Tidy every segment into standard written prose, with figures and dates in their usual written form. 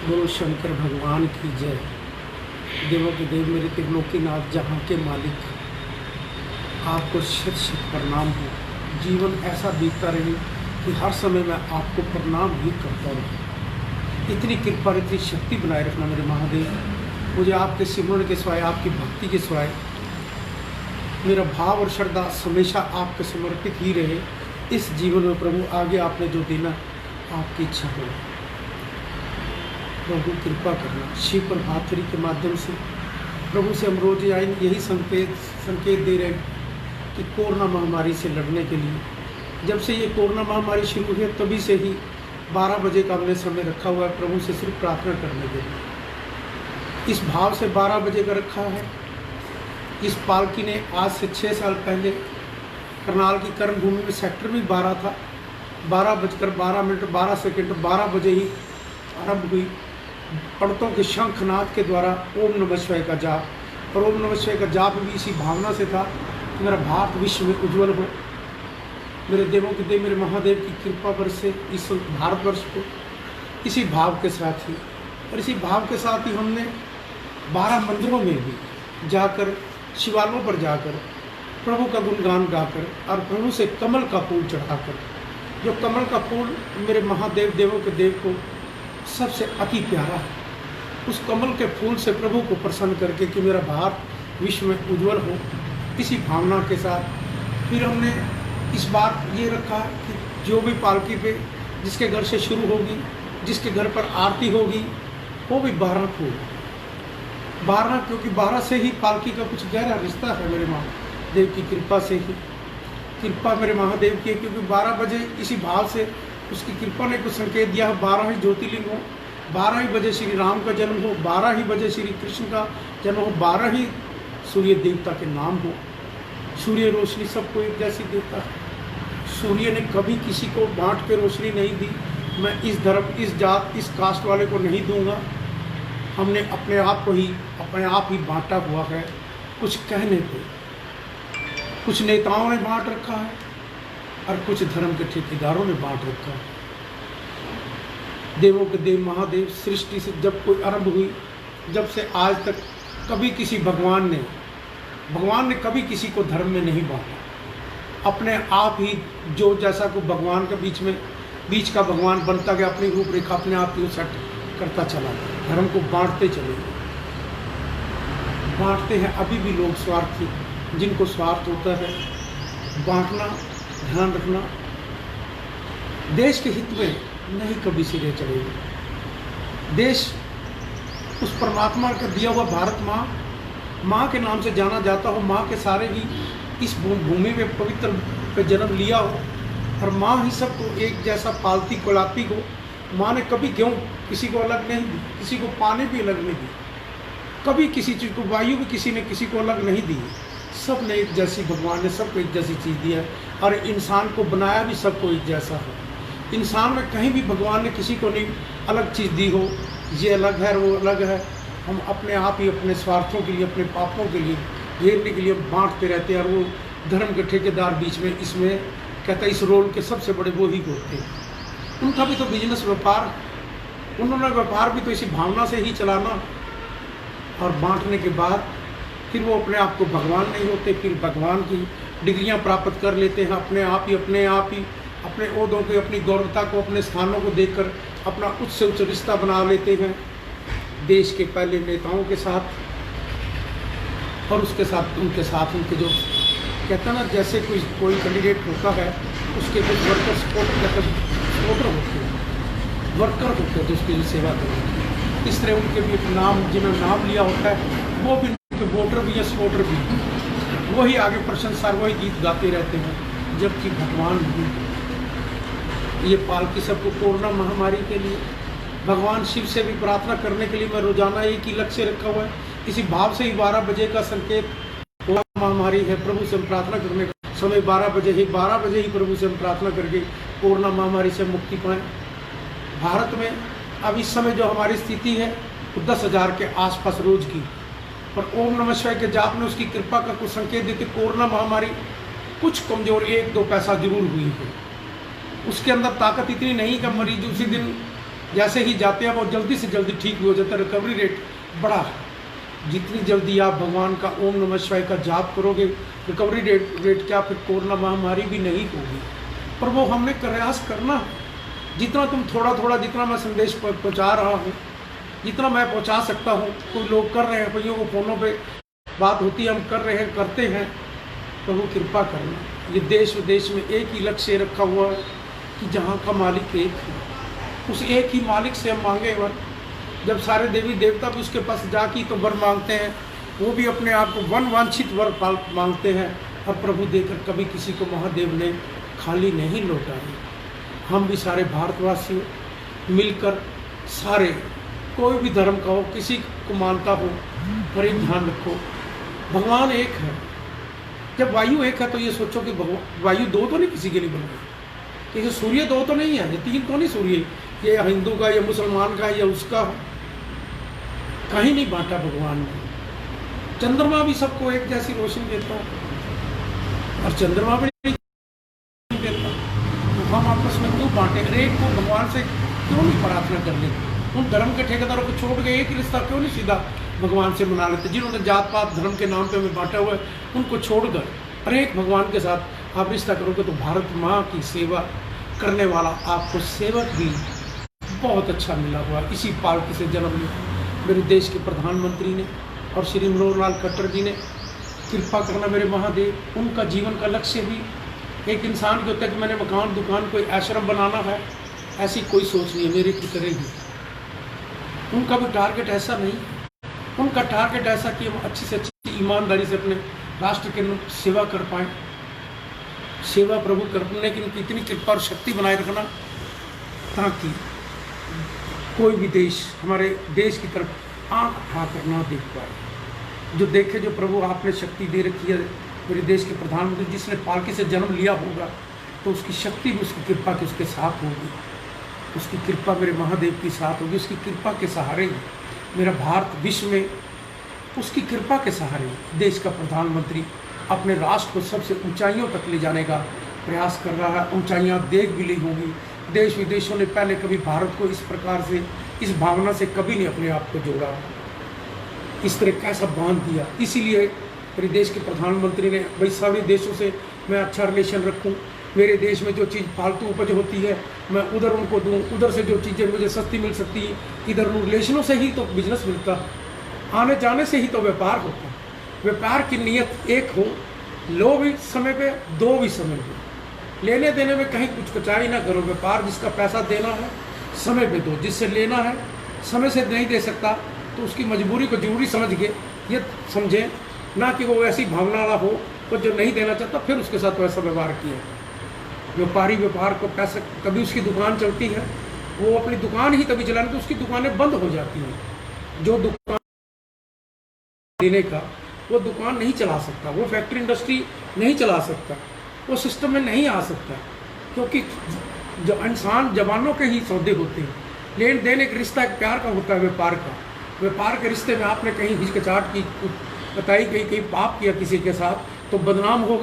बोलो शंकर भगवान की जय। देवों के देव मेरे त्रिलोकीनाथ जहाँ के मालिक, आपको शत शत प्रणाम हो। जीवन ऐसा बीतता रहे कि हर समय मैं आपको प्रणाम ही करता रहूँ। इतनी कृपा इतनी शक्ति बनाए रखना मेरे महादेव। मुझे आपके सिमरन के सिवाय, आपकी भक्ति के सिवाय मेरा भाव और श्रद्धा हमेशा आपके समर्पित ही रहे। इस जीवन में प्रभु आगे आपने जो देना आपकी इच्छा हो, प्रभु कृपा करना। शिव प्रभातरी के माध्यम से प्रभु से हम रोज यही संकेत दे रहे हैं कि कोरोना महामारी से लड़ने के लिए, जब से ये कोरोना महामारी शुरू हुई तभी से ही 12 बजे का हमने समय रखा हुआ है प्रभु से सिर्फ प्रार्थना करने के लिए। इस भाव से 12 बजे का रखा है। इस पालकी ने आज से 6 साल पहले करनाल की कर्मभूमि में सेक्टर भी 12 था, 12:12 12 बजे ही आरंभ हुई। पंडितों के शंखनाद के द्वारा ओम नमः शिवाय का जाप, और ओम नमः शिवाय का जाप भी इसी भावना से था कि मेरा भारत विश्व में उज्जवल हो। मेरे देवों के देव मेरे महादेव की कृपा पर से इस भारतवर्ष को इसी भाव के साथ ही, और इसी भाव के साथ ही हमने 12 मंदिरों में भी जाकर, शिवालयों पर जाकर प्रभु का गुणगान गाकर और प्रभु से कमल का फूल चढ़ाकर, जो कमल का फूल मेरे महादेव देवों के देव को सबसे अति प्यारा है, उस कमल के फूल से प्रभु को प्रसन्न करके कि मेरा भारत विश्व में उज्जवल हो, इसी भावना के साथ फिर हमने इस बार ये रखा कि जो भी पालकी पे जिसके घर से शुरू होगी, जिसके घर पर आरती होगी, वो भी 12 फूल 12, क्योंकि 12 से ही पालकी का कुछ गहरा रिश्ता है मेरे महादेव की कृपा से ही। कृपा मेरे महादेव की है क्योंकि 12 बजे इसी भाव से उसकी कृपा ने कुछ संकेत दिया है। 12 ही ज्योतिर्लिंग हो, 12 ही बजे श्री राम का जन्म हो, 12 ही बजे श्री कृष्ण का जन्म हो, 12 ही सूर्य देवता के नाम हो। सूर्य रोशनी सबको एक जैसी देता है। सूर्य ने कभी किसी को बांट के रोशनी नहीं दी, मैं इस धर्म, इस जात, इस कास्ट वाले को नहीं दूंगा। हमने अपने आप ही बांटा हुआ है। कुछ कहने पे कुछ नेताओं ने बांट रखा है और कुछ धर्म के ठेकेदारों ने बांट रखा है। देवों के देव महादेव सृष्टि से जब कोई आरंभ हुई, जब से आज तक कभी किसी भगवान ने कभी किसी को धर्म में नहीं बांटा। अपने आप ही जो जैसा को भगवान के बीच का भगवान बनता गया, अपनी रूपरेखा अपने आप ही सेट करता चला गया। धर्म को बांटते चले गए। बांटते हैं अभी भी लोग स्वार्थी, जिनको स्वार्थ होता है। बांटना, ध्यान रखना, देश के हित में नहीं कभी सिरे चढ़ेगी। देश उस परमात्मा का दिया हुआ भारत माँ के नाम से जाना जाता हो, माँ के सारे ही इस भूमि में पवित्र पे जन्म लिया हो, और माँ ही सबको एक जैसा पालती कोलाती को। माँ ने कभी क्यों किसी को अलग नहीं दी, किसी को पानी भी अलग नहीं दी, कभी किसी चीज़ को, वायु भी किसी ने किसी को अलग नहीं दी। सब ने एक जैसी, भगवान ने सबको एक जैसी चीज़ दी है, और इंसान को बनाया भी सबको एक जैसा है। इंसान में कहीं भी भगवान ने किसी को नहीं अलग चीज़ दी हो, ये अलग है वो अलग है। हम अपने आप ही अपने स्वार्थों के लिए, अपने पापों के लिए घेरने के लिए बांटते रहते हैं, और वो धर्म के ठेकेदार बीच में इसमें कहता है इस रोल के सबसे बड़े वो ही होते हैं। उनका भी तो बिजनेस, व्यापार, उन्होंने व्यापार भी तो इसी भावना से ही चलाना, और बांटने के बाद फिर वो अपने आप को भगवान नहीं होते, फिर भगवान की डिग्रियां प्राप्त कर लेते हैं। अपने आप ही अपने ओहदों को, अपनी गौरवता को, अपने स्थानों को देखकर अपना उच्च से उच्च रिश्ता बना लेते हैं देश के पहले नेताओं के साथ, और उसके साथ उनके जो कहते हैं ना, जैसे कोई कैंडिडेट होता है उसके कुछ वर्कर सपोर्टर होते हैं, वर्कर होते हैं तो उसकी जो सेवा करते। इस तरह उनके भी एक नाम, जिन्होंने नाम लिया होता है, वो भी वोटर भी या सपोर्टर भी, वही आगे प्रशंसा, वही गीत गाते रहते हैं। जबकि भगवान भी, ये पालकी सबको कोरोना महामारी के लिए भगवान शिव से भी प्रार्थना करने के लिए मैं रोजाना एक ही लक्ष्य रखा हुआ है। इसी भाव से ही 12 बजे का संकेत कोरोना महामारी है, प्रभु से हम प्रार्थना करने का समय 12 बजे ही प्रभु से हम प्रार्थना करके कोरोना महामारी से मुक्ति पाएँ। भारत में अब इस समय जो हमारी स्थिति है वो 10,000 के आसपास रोज की, पर ओम नमः शिवाय के जाप में उसकी कृपा का कुछ संकेत देते। कोरोना महामारी कुछ कमजोर 1-2 पैसा जरूर हुई है, उसके अंदर ताकत इतनी नहीं कि मरीज उसी दिन जैसे ही जाते हैं वो जल्दी से जल्दी ठीक भी हो जाता है। रिकवरी रेट बड़ा है। जितनी जल्दी आप भगवान का ओम नमः शिवाय का जाप करोगे, रिकवरी रेट क्या, फिर कोरोना महामारी भी नहीं होगी। पर वो हमने प्रयास करना है। जितना तुम थोड़ा थोड़ा, जितना मैं संदेश पहुँचा रहा हूँ, जितना मैं पहुँचा सकता हूँ, कोई लोग कर रहे हैं, भैया वो फ़ोनों पे बात होती है, हम कर रहे हैं, करते हैं, तो वो कृपा करना। ये देश विदेश में एक ही लक्ष्य रखा हुआ है कि जहाँ का मालिक एक है, उस एक ही मालिक से हम मांगे वर। जब सारे देवी देवता भी उसके पास जाके तो वर मांगते हैं, वो भी अपने आप को वन वांछित वर मांगते हैं, और प्रभु देकर कभी किसी को महादेव ने खाली नहीं लौटा है। हम भी सारे भारतवासी मिलकर, सारे कोई भी धर्म का हो, किसी को मानता हो, पर एक ध्यान रखो, भगवान एक है। जब वायु एक है तो ये सोचो कि वायु दो तो नहीं किसी के लिए बन गई, कि सूर्य दो तो नहीं है, ये तीन तो नहीं सूर्य, ये हिंदू का, ये मुसलमान का, ये उसका, कहीं नहीं बांटा भगवान ने। चंद्रमा भी सबको एक जैसी रोशनी देता है, और चंद्रमा भी नहीं देता, तो हम आपस में क्यों बांटे? एक को भगवान से क्यों नहीं प्रार्थना कर लेते? उन धर्म के ठेकेदारों को छोड़ के एक ही रिश्ता क्यों नहीं सीधा भगवान से बना लेते? जिन्होंने जात पात धर्म के नाम पे हमें बांटा हुआ है, उनको छोड़कर हर एक भगवान के साथ आप रिश्ता करोगे तो भारत माँ की सेवा करने वाला आपको सेवक भी बहुत अच्छा मिला हुआ। इसी पालकी से जन्म लिया मेरे देश के प्रधानमंत्री ने और श्री मनोहर लाल खट्टर जी ने। कृपा करना मेरे महादेव। उनका जीवन का लक्ष्य भी एक इंसान के होता है कि मैंने मकान दुकान कोई आश्रम बनाना है, ऐसी कोई सोच नहीं है मेरे की तरह ही। उनका भी टारगेट ऐसा नहीं, उनका टारगेट ऐसा कि हम अच्छी से अच्छी ईमानदारी से अपने राष्ट्र के सेवा कर पाएँ। सेवा प्रभु करने की उनकी इतनी कृपा और शक्ति बनाए रखना, ताकि कोई भी देश हमारे देश की तरफ आँख उठाकर ना देख पाए। जो देखे, जो प्रभु आपने शक्ति दे रखी है मेरे देश के प्रधानमंत्री, जिसने पालकी से जन्म लिया होगा, तो उसकी शक्ति भी उसकी कृपा की उसके साथ होगी। उसकी कृपा मेरे महादेव की साथ होगी। उसकी कृपा के सहारे मेरा भारत विश्व में, उसकी कृपा के सहारे देश का प्रधानमंत्री अपने राष्ट्र को सबसे ऊंचाइयों तक ले जाने का प्रयास कर रहा है। ऊंचाइयां देख भी ली होगी। देश विदेशों ने पहले कभी भारत को इस प्रकार से, इस भावना से कभी नहीं अपने आप को जोड़ा, इस तरह कैसा बांध दिया। इसीलिए मेरे देश के प्रधानमंत्री ने, भाई सभी देशों से मैं अच्छा रिलेशन रखूं, मेरे देश में जो चीज़ फालतू उपज होती है मैं उधर उनको दूं, उधर से जो चीज़ें मुझे सस्ती मिल सकती है, इधर उन रिलेशनों से ही तो बिजनेस मिलता, आने जाने से ही तो व्यापार होता। व्यापार की नीयत एक हो, लो भी समय पे, दो भी समय पे, लेने देने में कहीं कुछ कचाई ना करो। व्यापार जिसका पैसा देना है समय पे दो, जिससे लेना है समय से नहीं दे सकता तो उसकी मजबूरी को जरूरी समझ के ये समझें, ना कि वो ऐसी भावना वाला हो तो जो नहीं देना चाहता फिर उसके साथ वैसा व्यवहार किया। व्यापारी व्यापार को पैसा, कभी उसकी दुकान चलती है, वो अपनी दुकान ही तभी चलाने तो उसकी दुकानें बंद हो जाती हैं। जो दुकान देने का वो दुकान नहीं चला सकता, वो फैक्ट्री इंडस्ट्री नहीं चला सकता, वो सिस्टम में नहीं आ सकता, क्योंकि जो इंसान जवानों के ही सौदे होते हैं। लेन देन एक रिश्ता, एक प्यार का होता है व्यापार का। व्यापार के रिश्ते में आपने कहीं हिचकिचाहट की, बताई कहीं पाप किया किसी के साथ, तो बदनाम हो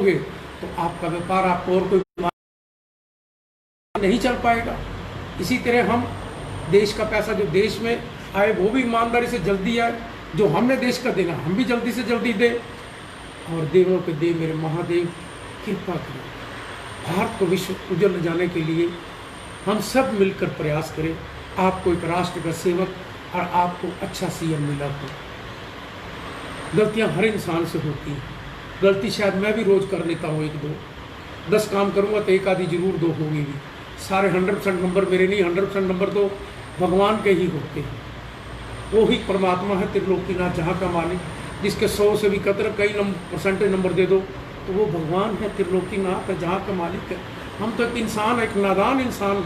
गए तो आपका व्यापार, आपको और कोई नहीं चल पाएगा। इसी तरह हम देश का पैसा जो देश में आए वो भी ईमानदारी से जल्दी आए, जो हमने देश का देना हम भी जल्दी से जल्दी दे। और देवों के देव मेरे महादेव कृपा करें, भारत को विश्व उज्जवल ले जाने के लिए हम सब मिलकर प्रयास करें। आपको एक राष्ट्र का सेवक और आपको अच्छा सीएम मिला तो। गलतियां हर इंसान से होती हैं, गलती शायद मैं भी रोज़ कर लेता हूँ, 1-2 10 काम करूँगा तो एक आधी जरूर 2 होगी भी। सारे 100% नंबर मेरे नहीं, 100% नंबर तो भगवान के ही होते हैं। वो ही परमात्मा है त्रिलोकीनाथ, जहाँ का मालिक, जिसके 100 से भी कतर कई परसेंटेज नंबर दे दो तो वो भगवान है, त्रिलोकीनाथ है, जहाँ का मालिक है। हम तो एक इंसान, एक नादान इंसान,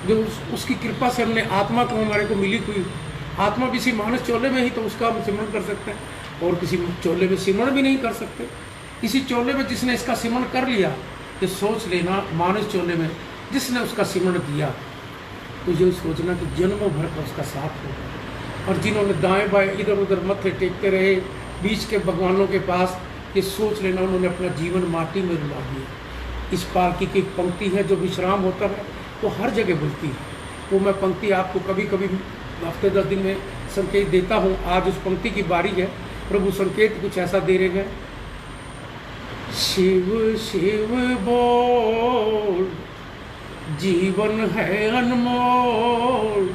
जो उसकी कृपा से हमने आत्मा को, हमारे को मिली हुई आत्मा किसी मानस चोले में ही तो उसका हम सिमरण कर सकते हैं, और किसी चोले में सिमरण भी नहीं कर सकते। इसी चोले में जिसने इसका सिमरण कर लिया, ये सोच लेना, मानस चोले में जिसने उसका सिमरण किया, तो ये सोचना कि जन्मों भर का उसका साथ होगा। और जिन्होंने दाएं बाएं इधर उधर मत्थे टेकते रहे बीच के भगवानों के पास, ये सोच लेना उन्होंने अपना जीवन माटी में रुला दिया। इस पालकी की एक पंक्ति है जो विश्राम होता है वो हर जगह बोलती है, वो मैं पंक्ति आपको कभी कभी हफ्ते 10 दिन में संकेत देता हूँ। आज उस पंक्ति की बारी है। प्रभु संकेत कुछ ऐसा दे रहे हैं, शिव शिव बोल, जीवन है अनमोल,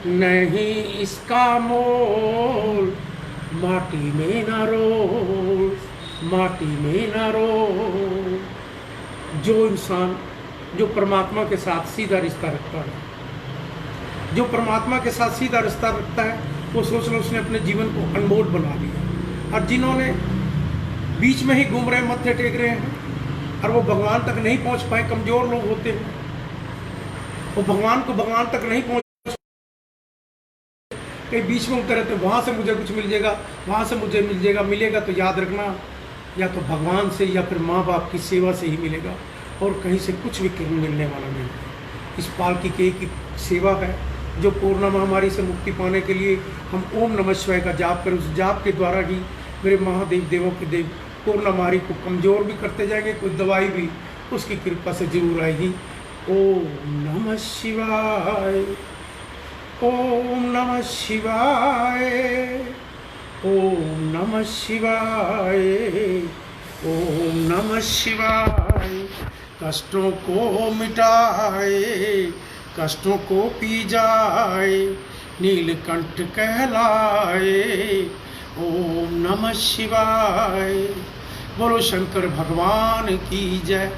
नहीं इसका मोल, माटी में ना रोल, माटी में ना रोल। जो इंसान जो परमात्मा के साथ सीधा रिश्ता रखता है, जो परमात्मा के साथ सीधा रिश्ता रखता है, वो सोच लो उसने अपने जीवन को अनमोल बना लिया। और जिन्होंने बीच में ही घूम रहे, मत्थे टेक रहे हैं और वो भगवान तक नहीं पहुंच पाए, कमजोर लोग होते हैं, वो भगवान तक नहीं पहुंच, कहीं बीच में उतरे रहते, वहां से मुझे कुछ मिल जाएगा, वहां से मुझे मिल जाएगा, मिलेगा तो याद रखना या तो भगवान से या फिर माँ बाप की सेवा से ही मिलेगा, और कहीं से कुछ भी मिलने वाला नहीं। इस पालकी के की सेवा है जो कोरोना महामारी से मुक्ति पाने के लिए हम ओम नमः शिवाय का जाप करें। उस जाप के द्वारा ही मेरे महादेव देवों के देव कोरोना महामारी को कमज़ोर भी करते जाएंगे। कोई दवाई भी उसकी कृपा से जरूर आएगी। ओम नमः शिवाय, ओम नमः शिवाय, ओम नमः शिवाय, ओम नमः शिवाय। कष्टों को मिटाए, कष्टों को पी जाए, नीलकंठ कहलाए। ओम नमः शिवाय। बोलो शंकर भगवान की जय,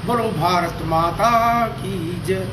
बोलो भारत माता की जय।